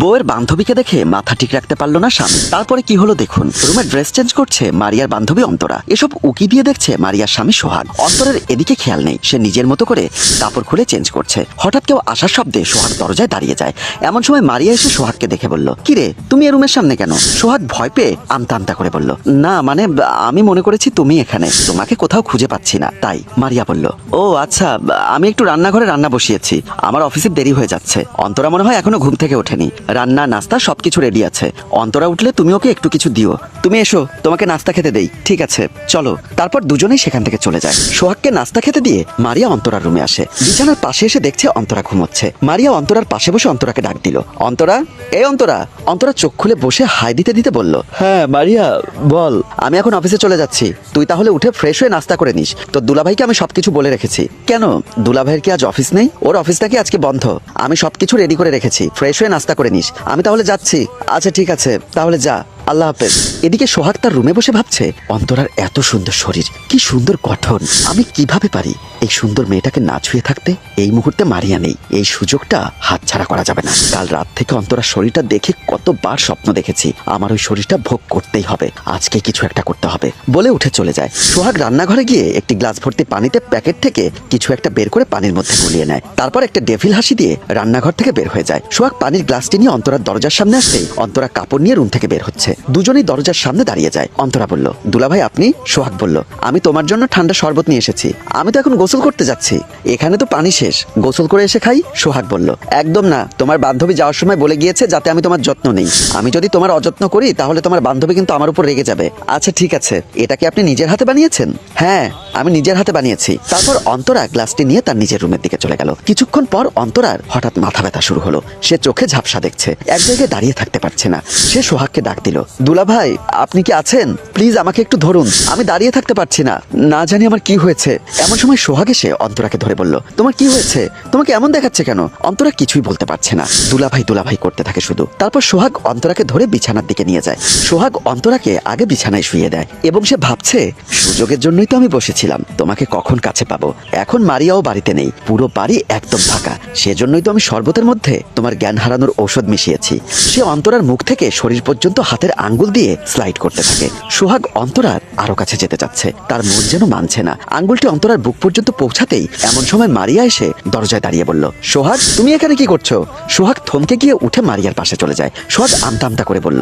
বউয়ের বান্ধবীকে দেখে মাথা ঠিক রাখতে পারলো না স্বামী। তারপরে কি হলো দেখুন। রুমে ড্রেস চেঞ্জ করছে মারিয়ার বান্ধবী অন্তরা। এসব উকি দিয়ে দেখছে মারিয়ার স্বামী সোহাগ। অন্তরের এদিকে খেয়াল নেই, সে নিজের মতো করে কাপড় খুলে চেঞ্জ করছে। হঠাৎ কেউ আসার শব্দে সোহাগ দরজায় দাঁড়িয়ে যায়। এমন সময় মারিয়া এসে সোহাগকে দেখে বলল, কিরে তুমি এ রুমের সামনে কেন? সোহাগ ভয় পেয়ে আমতা আমতা করে বলল, না মানে আমি মনে করেছি তুমি এখানে, তোমাকে কোথাও খুঁজে পাচ্ছি না তাই। মারিয়া বলল, ও আচ্ছা, আমি একটু রান্নাঘরে রান্না বসিয়েছি, আমার অফিসের দেরি হয়ে যাচ্ছে। অন্তরা মনে হয় এখনো ঘুম থেকে ওঠেনি, রান্না নাস্তা সবকিছু রেডি আছে। অন্তরা উঠলে তুমি ওকে একটু কিছু দিও। তুমি এসো, তোমাকে নাস্তা খেতে দেই। ঠিক আছে চলো। তারপর দুজনেই সেখান থেকে চলে যায়। সোহাগকে নাস্তা খেতে দিয়ে মারিয়া অন্তরার রুমে আসে। বিছানার পাশে এসে দেখছে অন্তরা ঘুমোচ্ছে। মারিয়া অন্তরার পাশে বসে অন্তরাকে ডাক দিল, অন্তরা, এই অন্তরা। অন্তরা চোখ খুলে বসে হাই দিতে দিতে বলল, হ্যাঁ মারিয়া বল। আমি এখন অফিসে চলে যাচ্ছি, তুই তাহলে উঠে ফ্রেশ হয়ে নাস্তা করে নিস। তো দুলাভাইকে আমি সবকিছু বলে রেখেছি। কেন, দুলাভাইয়ের কি আজ অফিস নেই? ওর অফিসটা কি আজকে বন্ধ? আমি সবকিছু রেডি করে রেখেছি, ফ্রেশ হয়ে নাস্তা করে নিস। আমি তাহলে যাচ্ছি। আচ্ছা ঠিক আছে, তাহলে যা, আল্লাহ হাফেজ। এদিকে সোহাগ তার রুমে বসে ভাবছে, অন্তরার এত সুন্দর শরীর, কি সুন্দর গঠন, আমি কিভাবে পারি এই সুন্দর মেয়েটাকে না ছুঁয়ে থাকতে? এই মুহূর্তে মারিয়া নেই, এই সুযোগটা হাতছাড়া করা যাবে না। কাল রাত থেকে অন্তরার শরীরটা দেখে কতবার স্বপ্ন দেখেছি, আমার ওই শরীরটা ভোগ করতেই হবে, আজকে কিছু একটা করতে হবে বলে উঠে চলে যায়। সোহাগ রান্নাঘরে গিয়ে একটি গ্লাস ভর্তি পানিতে প্যাকেট থেকে কিছু একটা বের করে পানির মধ্যে গুলিয়ে নেয়। তারপর একটা ডেভিল হাসি দিয়ে রান্নাঘর থেকে বের হয়ে যায়। সোহাগ পানির গ্লাসটি নিয়ে অন্তরার দরজার সামনে আসতেই অন্তরা কাপড় নিয়ে রুম থেকে বের হচ্ছে। দুজনেই দরজার সামনে দাঁড়িয়ে যায়। অন্তরা বলল, দুলাভাই আপনি? সোহাগ বলল, আমি তোমার জন্য ঠান্ডা শরবত নিয়ে এসেছি। আমি তো এখন গোসল করতে যাচ্ছি, এখানে তো পানি শেষ, গোসল করে এসে খাই। সোহাগ বলল, একদম না, তোমার বান্ধবী যাওয়ার সময় বলে গিয়েছে যাতে আমি তোমার যত্ন নেই। আমি যদি তোমার অযত্ন করি তাহলে তোমার বান্ধবী কিন্তু আমার উপর রেগে যাবে। আচ্ছা ঠিক আছে, এটা কি আপনি নিজের হাতে বানিয়েছেন? হ্যাঁ আমি নিজের হাতে বানিয়েছি। তারপর অন্তরা গ্লাসটি নিয়ে তার নিজের রুমের দিকে চলে গেল। কিছুক্ষণ পর অন্তরার হঠাৎ মাথা ব্যথা শুরু হলো। সে চোখে ঝাপসা দেখছে, এক জায়গায় দাঁড়িয়ে থাকতে পারছে না। সে সোহাগকে ডাক দিল, দুলাভাই আপনি কি আছেন? প্লিজ আমাকে একটু ধরুন, আমি দাঁড়িয়ে থাকতে পারছি না, না জানি আমার কি হয়েছে। এমন সময় সোহাগ এসে অন্তরাকে ধরে বলল, তোমার কি হয়েছে? তোমাকে এমন দেখাচ্ছে কেন? অন্তরা কিছুই বলতে পারছে না, দুলাভাই দুলাভাই করতে থাকে শুধু। তারপর সোহাগ অন্তরাকে ধরে বিছানার দিকে নিয়ে যায়। সোহাগ অন্তরাকে আগে বিছানায় শুইয়ে দেয় এবং সে ভাবছে, সুযোগের জন্যই তো আমি বসেছিলাম, তোমাকে কখন কাছে পাবো। এখন মারিয়াও বাড়িতে নেই, পুরো বাড়ি একদম ফাঁকা, সেজন্যই তো আমি শরবতের মধ্যে তোমার জ্ঞান হারানোর ঔষধ মিশিয়েছি। সে অন্তরার মুখ থেকে শরীর পর্যন্ত হাতের আঙ্গুল দিয়ে স্লাইড করতে থাকে। সোহাগ অন্তরার আরো কাছে যেতে চাচ্ছে, তার মন যেন মানছে না। আঙ্গুলটি অন্তরার বুক পর্যন্ত পৌঁছাতেই এমন সময় মারিয়া এসে দরজায় দাঁড়িয়ে বলল, সোহাগ তুমি এখানে কি করছো? সোহাগ থমকে গিয়ে উঠে মারিয়ার পাশে চলে যায়। সোহাগ আমতা আমতা করে বলল,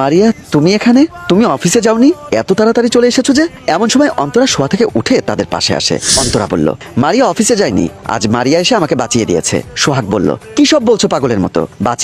মারিয়া তুমি এখানে? তুমি অফিসে যাওনি? এত তাড়াতাড়ি চলে এসেছো যে? এমন সময় অন্তরা শোয়া থেকে উঠে তাদের পাশে আসে। অন্তরা বলল, মারিয়া অফিসে যায়নি, আজ মারিয়া এসে আমাকে বাঁচিয়ে দিয়েছে। সোহাগ বলল, কি সব বলছো পাগলের মতো? বাঁচিয়ে